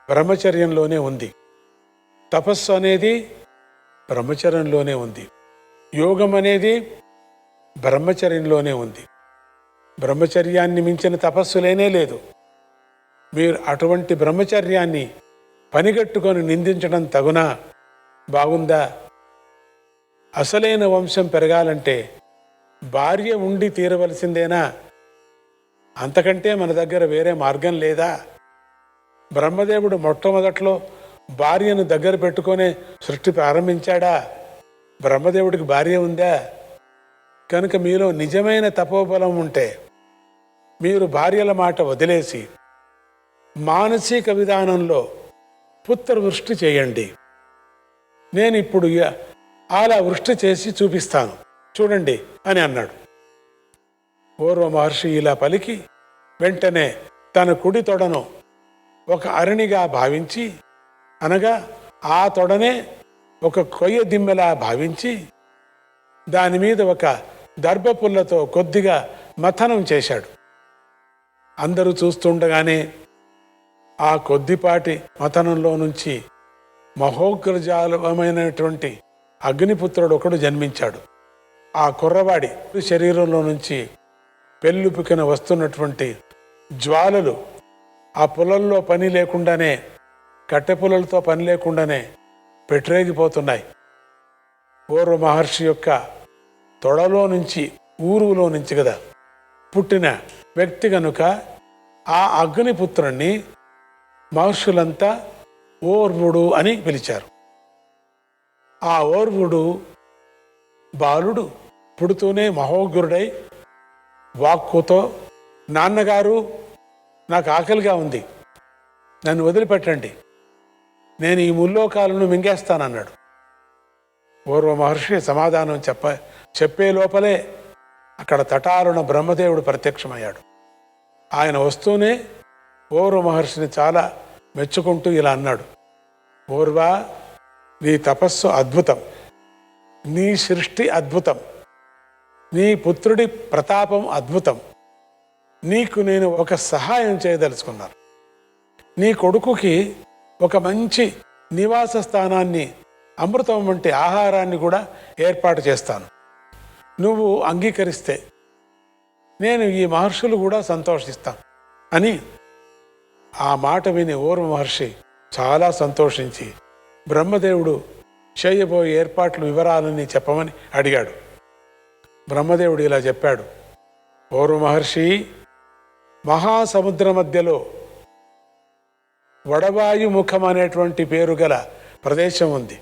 బ్రహ్మచర్యంలోనే ఉంది. తపస్సు అనేది బ్రహ్మచర్యంలోనే ఉంది. యోగం అనేది బ్రహ్మచర్యంలోనే ఉంది. బ్రహ్మచర్యాన్ని మించిన తపస్సు లేనే లేదు. మీరు అటువంటి బ్రహ్మచర్యాన్ని పనిగట్టుకొని నిందించడం తగునా? బాగుందా? అసలైన వంశం పెరగాలంటే భార్య ఉండి తీరవలసిందేనా? అంతకంటే మన దగ్గర వేరే మార్గం లేదా? బ్రహ్మదేవుడు మొట్టమొదట్లో భార్యను దగ్గర పెట్టుకునే సృష్టి ప్రారంభించాడా? బ్రహ్మదేవుడికి భార్య ఉందా? కనుక మీలో నిజమైన తపోబలం ఉంటే మీరు భార్యల మాట వదిలేసి మానసిక విధానంలో పుత్రవృష్టి చేయండి. నేను ఇప్పుడు అలా వృష్టి చేసి చూపిస్తాను, చూడండి అని అన్నాడు. పూర్వ మహర్షి ఇలా పలికి వెంటనే తన కుడి తొడను ఒక అరణిగా భావించి, అనగా ఆ తొడనే ఒక కొయ్య దిమ్మెలా భావించి దాని మీద ఒక దర్భపుల్లతో కొద్దిగా మథనం చేశాడు. అందరూ చూస్తుండగానే ఆ కొద్దిపాటి మథనంలో నుంచి మహోగ్రజాలమైనటువంటి అగ్నిపుత్రుడు ఒకడు జన్మించాడు. ఆ కుర్రవాడి శరీరంలో నుంచి పెళ్ళుపుకిన వస్తున్నటువంటి జ్వాలలు ఆ పుల్లల్లో పని లేకుండానే, కట్టె పుల్లలతో పని లేకుండానే పెట్టరేగిపోతున్నాయి. పూర్వ మహర్షి యొక్క తొడలో నుంచి, ఊరులో నుంచి కదా పుట్టిన వ్యక్తి కనుక ఆ అగ్నిపుత్రుణ్ణి మహర్షులంతా ఓర్వుడు అని పిలిచారు. ఆ ఓర్వుడు బాలుడు పుడుతూనే మహోగ్రుడై వాక్కుతో, నాన్నగారు నాకు ఆకలిగా ఉంది, నన్ను వదిలిపెట్టండి, నేను ఈ ముల్లోకాలను మింగేస్తానన్నాడు. పూర్వ మహర్షి సమాధానం చెప్పే లోపలే అక్కడ తటారున బ్రహ్మదేవుడు ప్రత్యక్షమయ్యాడు. ఆయన వస్తూనే పూర్వ మహర్షిని చాలా మెచ్చుకుంటూ ఇలా అన్నాడు. పూర్వ, నీ తపస్సు అద్భుతం, నీ సృష్టి అద్భుతం, నీ పుత్రుడి ప్రతాపం అద్భుతం. నీకు నేను ఒక సహాయం చేయదలుచుకున్నాను. నీ కొడుకుకి ఒక మంచి నివాస స్థానాన్ని, అమృతం వంటి ఆహారాన్ని కూడా ఏర్పాటు చేస్తాను. నువ్వు అంగీకరిస్తే నేను ఈ మహర్షులు కూడా సంతోషిస్తాం అని ఆ మాట విని ఓర్వ మహర్షి చాలా సంతోషించి బ్రహ్మదేవుడు చేయబోయే ఏర్పాట్ల వివరాలని చెప్పమని అడిగాడు. బ్రహ్మదేవుడు ఇలా చెప్పాడు. ఓర్వ మహర్షి, మహాసముద్ర మధ్యలో వడవాయుముఖం అనేటువంటి పేరు గల ప్రదేశం ఉంది.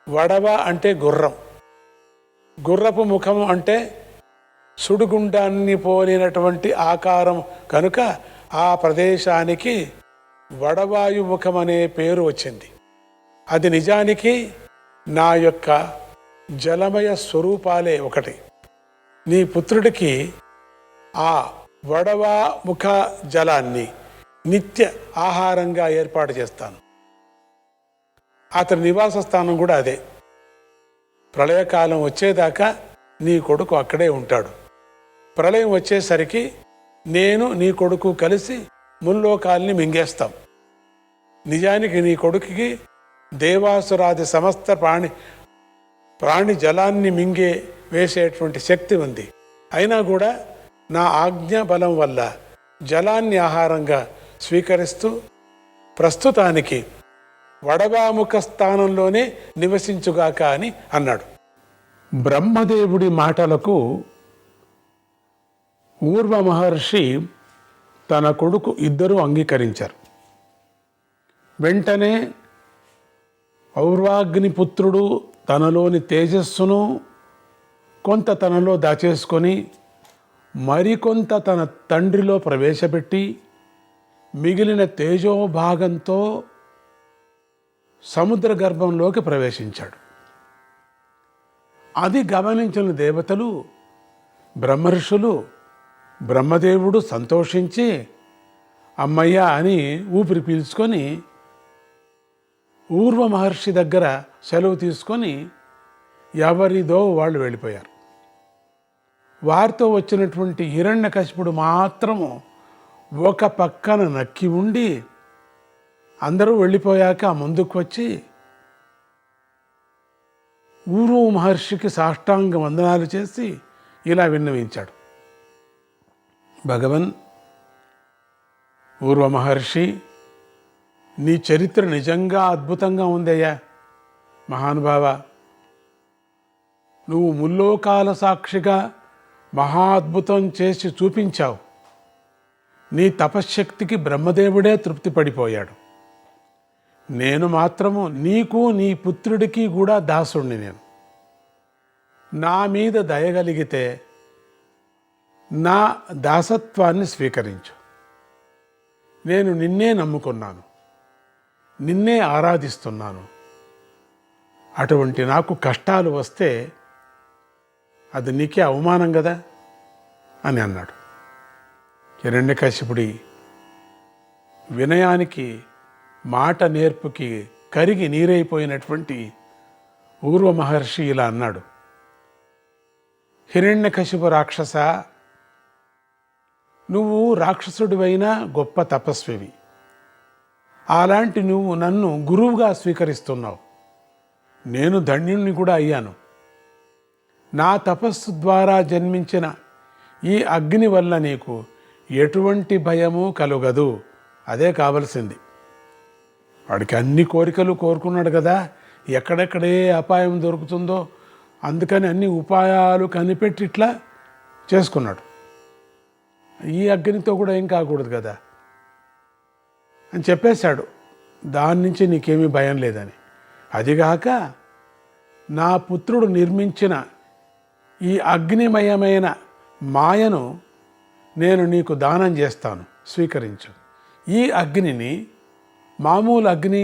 వడవ అంటే గుర్రం, గుర్రపు ముఖం అంటే సుడిగుండాన్ని పోలినటువంటి ఆకారం కనుక ఆ ప్రదేశానికి వడవాయుముఖం అనే పేరు వచ్చింది. అది నిజానికి నా యొక్క జలమయ స్వరూపాలే ఒకటి. నీ పుత్రుడికి ఆ వడవాముఖ జలాన్ని నిత్య ఆహారంగా ఏర్పాటు చేస్తాను. అతని నివాస స్థానం కూడా అదే. ప్రళయకాలం వచ్చేదాకా నీ కొడుకు అక్కడే ఉంటాడు. ప్రళయం వచ్చేసరికి నేను నీ కొడుకు కలిసి ముల్లోకాల్ని మింగేస్తాం. నిజానికి నీ కొడుకుకి దేవాసురాది సమస్త ప్రాణి జలాన్ని మింగే వేసేటువంటి శక్తి ఉంది. అయినా కూడా నా ఆజ్ఞా బలం వల్ల జలాన్ని ఆహారంగా స్వీకరిస్తూ ప్రస్తుతానికి వడవాముఖ స్థానంలోనే నివసించుగాక అని అన్నాడు. బ్రహ్మదేవుడి మాటలకు ఊర్వ మహర్షి తన కొడుకు ఇద్దరూ అంగీకరించారు. వెంటనే ఔర్వాగ్నిపుత్రుడు తనలోని తేజస్సును కొంత తనలో దాచేసుకొని మరికొంత తన తండ్రిలో ప్రవేశపెట్టి మిగిలిన తేజోభాగంతో సముద్ర గర్భంలోకి ప్రవేశించాడు. అది గమనించిన దేవతలు, బ్రహ్మర్షులు, బ్రహ్మదేవుడు సంతోషించి అమ్మయ్య అని ఊపిరి పీల్చుకొని ఊర్వ మహర్షి దగ్గర సెలవు తీసుకొని ఎవరిదో వాళ్ళు వెళ్ళిపోయారు. వారితో వచ్చినటువంటి హిరణ్యకశిపుడు మాత్రము ఒక పక్కన నక్కి ఉండి అందరూ వెళ్ళిపోయాక ముందుకు వచ్చి ఊర్వ మహర్షికి సాష్టాంగ వందనాలు చేసి ఇలా విన్నవించాడు. భగవన్, ఊర్వ మహర్షి, నీ చరిత్ర నిజంగా అద్భుతంగా ఉందయ్యా. మహానుభావ, నువ్వు ముల్లోకాల సాక్షిగా మహా అద్భుతం చేసి చూపించావు. నీ తపశ్శక్తికి బ్రహ్మదేవుడే తృప్తి పడిపోయాడు. నేను మాత్రము నీకు నీ పుత్రుడికి కూడా దాసుణ్ణి. నేను నా మీద దయగలిగితే నా దాసత్వాన్ని స్వీకరించు. నేను నిన్నే నమ్ముకున్నాను, నిన్నే ఆరాధిస్తున్నాను. అటువంటి నాకు కష్టాలు వస్తే అది నీకే అవమానం కదా అని అన్నాడు. హిరణ్యకశిపుడి వినయానికి, మాట నేర్పుకి కరిగి నీరైపోయినటువంటి ఊర్వ మహర్షి ఇలా అన్నాడు. హిరణ్యకశిపు రాక్షస, నువ్వు రాక్షసుడివైనా గొప్ప తపస్వివి. అలాంటి నువ్వు నన్ను గురువుగా స్వీకరిస్తున్నావు. నేను ధన్యుణ్ణి కూడా అయ్యాను. నా తపస్సు ద్వారా జన్మించిన ఈ అగ్ని వల్ల నీకు ఎటువంటి భయము కలుగదు. అదే కావలసింది. వాడికి అన్ని కోరికలు కోరుకున్నాడు కదా, ఎక్కడెక్కడే అపాయం దొరుకుతుందో అందుకని అన్ని ఉపాయాలు కనిపెట్టి ఇట్లా చేసుకున్నాడు. ఈ అగ్నితో కూడా ఏం కాకూడదు కదా అని చెప్పేశాడు. దాని నుంచి నీకేమీ భయం లేదని. అదిగాక నా పుత్రుడు నిర్మించిన ఈ అగ్నిమయమైన మాయను నేను నీకు దానం చేస్తాను, స్వీకరించు. ఈ అగ్నిని మామూలు అగ్ని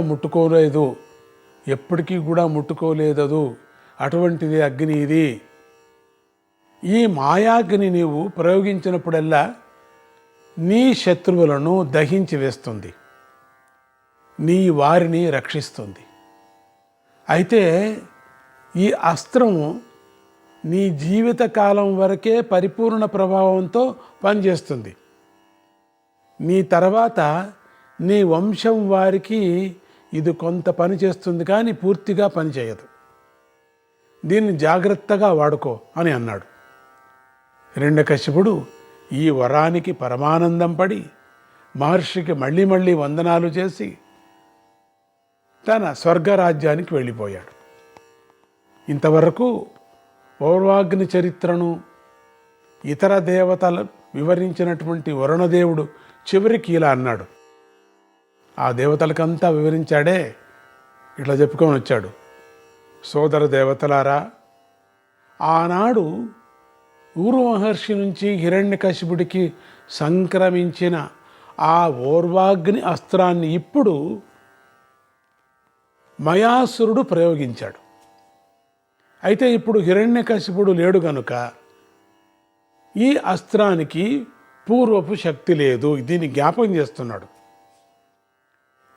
ముట్టుకోలేదు, ఎప్పటికీ కూడా ముట్టుకోలేదు. అటువంటిది అగ్ని ఇది. ఈ మాయాగ్ని నీవు ప్రయోగించినప్పుడల్లా నీ శత్రువులను దహించి వేస్తుంది, నీ వారిని రక్షిస్తుంది. అయితే ఈ అస్త్రము నీ జీవితకాలం వరకే పరిపూర్ణ ప్రభావంతో పనిచేస్తుంది. నీ తర్వాత నీ వంశం వారికి ఇది కొంత పని చేస్తుంది, కానీ పూర్తిగా పనిచేయదు. దీన్ని జాగ్రత్తగా వాడుకో అని అన్నాడు. హిరణ్యకశిపుడు ఈ వరానికి పరమానందం పడి మహర్షికి మళ్ళీ మళ్ళీ వందనాలు చేసి తన స్వర్గరాజ్యానికి వెళ్ళిపోయాడు. ఇంతవరకు పౌర్వాగ్ని చరిత్రను ఇతర దేవతలు వివరించినటువంటి వరుణదేవుడు చివరికి ఇలా అన్నాడు. ఆ దేవతలకంతా వివరించాడే, ఇట్లా చెప్పుకొని వచ్చాడు. సోదర దేవతలారా, ఆనాడు ఊరు మహర్షి నుంచి హిరణ్యకశిపుడికి సంక్రమించిన ఆ ఓర్వాగ్ని అస్త్రాన్ని ఇప్పుడు మయాసురుడు ప్రయోగించాడు. అయితే ఇప్పుడు హిరణ్యకశిపుడు లేడు గనుక ఈ అస్త్రానికి పూర్వపు శక్తి లేదు. దీన్ని జ్ఞాపకం చేస్తున్నాడు.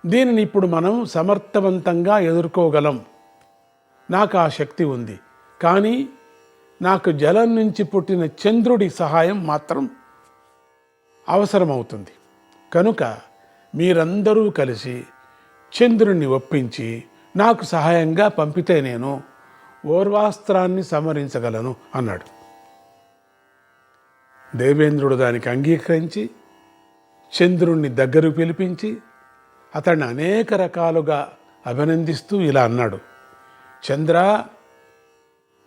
దీనిని ఇప్పుడు మనం సమర్థవంతంగా ఎదుర్కోగలం. నాకు ఆ శక్తి ఉంది, కానీ నాకు జలం నుంచి పుట్టిన చంద్రుడి సహాయం మాత్రం అవసరమవుతుంది. కనుక మీరందరూ కలిసి చంద్రుణ్ణి ఒప్పించి నాకు సహాయంగా పంపితే నేను ఓర్వాస్త్రాన్ని సమరించగలను అన్నాడు. దేవేంద్రుడు దానికి అంగీకరించి చంద్రుణ్ణి దగ్గరకు పిలిపించి అతన్ని అనేక రకాలుగా అభినందిస్తూ ఇలా అన్నాడు. చంద్ర,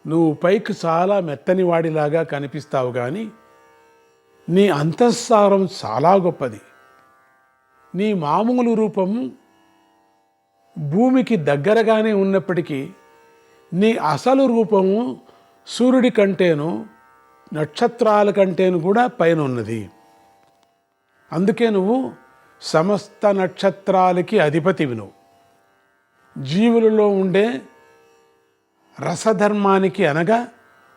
నువ్వు పైకి చాలా మెత్తని వాడిలాగా కనిపిస్తావు, కానీ నీ అంతఃసారం చాలా గొప్పది. నీ మామూలు రూపం భూమికి దగ్గరగానే ఉన్నప్పటికీ నీ అసలు రూపము సూర్యుడి కంటేను నక్షత్రాల కంటేను కూడా పైన ఉన్నది. అందుకే నువ్వు సమస్త నక్షత్రాలకి అధిపతివి. నువ్వు జీవులలో ఉండే రసధర్మానికి అనగా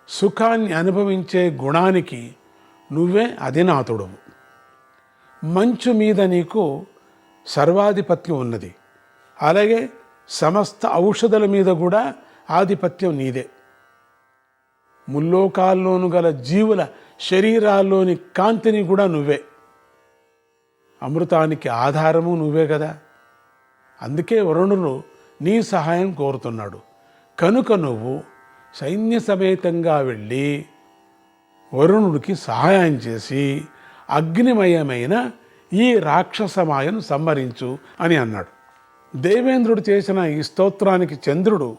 సుఖాన్ని అనుభవించే గుణానికి నువ్వే అధినాథుడవు. మంచు మీద నీకు సర్వాధిపత్యం ఉన్నది. అలాగే సమస్త ఔషధుల మీద కూడా ఆధిపత్యం నీదే. ముల్లోకాల్లోనూ గల జీవుల శరీరాల్లోని కాంతిని కూడా నువ్వే. అమృతానికి ఆధారము నువ్వే కదా. అందుకే వరుణుడు నీ సహాయం కోరుతున్నాడు. కనుక నువ్వు సైన్య సమేతంగా వెళ్ళి వరుణుడికి సహాయం చేసి అగ్నిమయమైన ఈ రాక్షసమాయను సంహరించు అని అన్నాడు. దేవేంద్రుడు చేసిన ఈ స్తోత్రానికి చంద్రుడు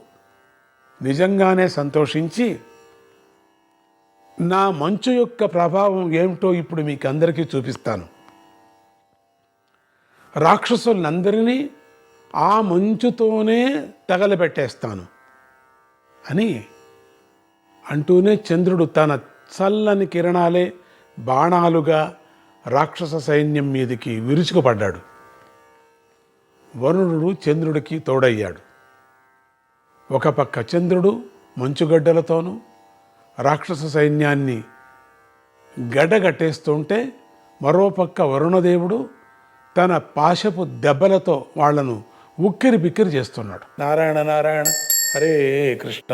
నిజంగానే సంతోషించి, నా మంచు యొక్క ప్రభావం ఏమిటో ఇప్పుడు మీకు అందరికీ చూపిస్తాను. రాక్షసులందరినీ ఆ మంచుతోనే తగలబెట్టేస్తాను అని అంటూనే చంద్రుడు తన చల్లని కిరణాలే బాణాలుగా రాక్షస సైన్యం మీదకి విరుచుకుపడ్డాడు. వరుణుడు చంద్రుడికి తోడయ్యాడు. ఒక పక్క చంద్రుడు మంచుగడ్డలతోనూ రాక్షస సైన్యాన్ని గడ్డగట్టేస్తుంటే, మరోపక్క వరుణదేవుడు తన పాశపు దెబ్బలతో వాళ్లను ఉక్కిరి బిక్కిరి చేస్తున్నాడు. నారాయణ నారాయణ, హరే కృష్ణ.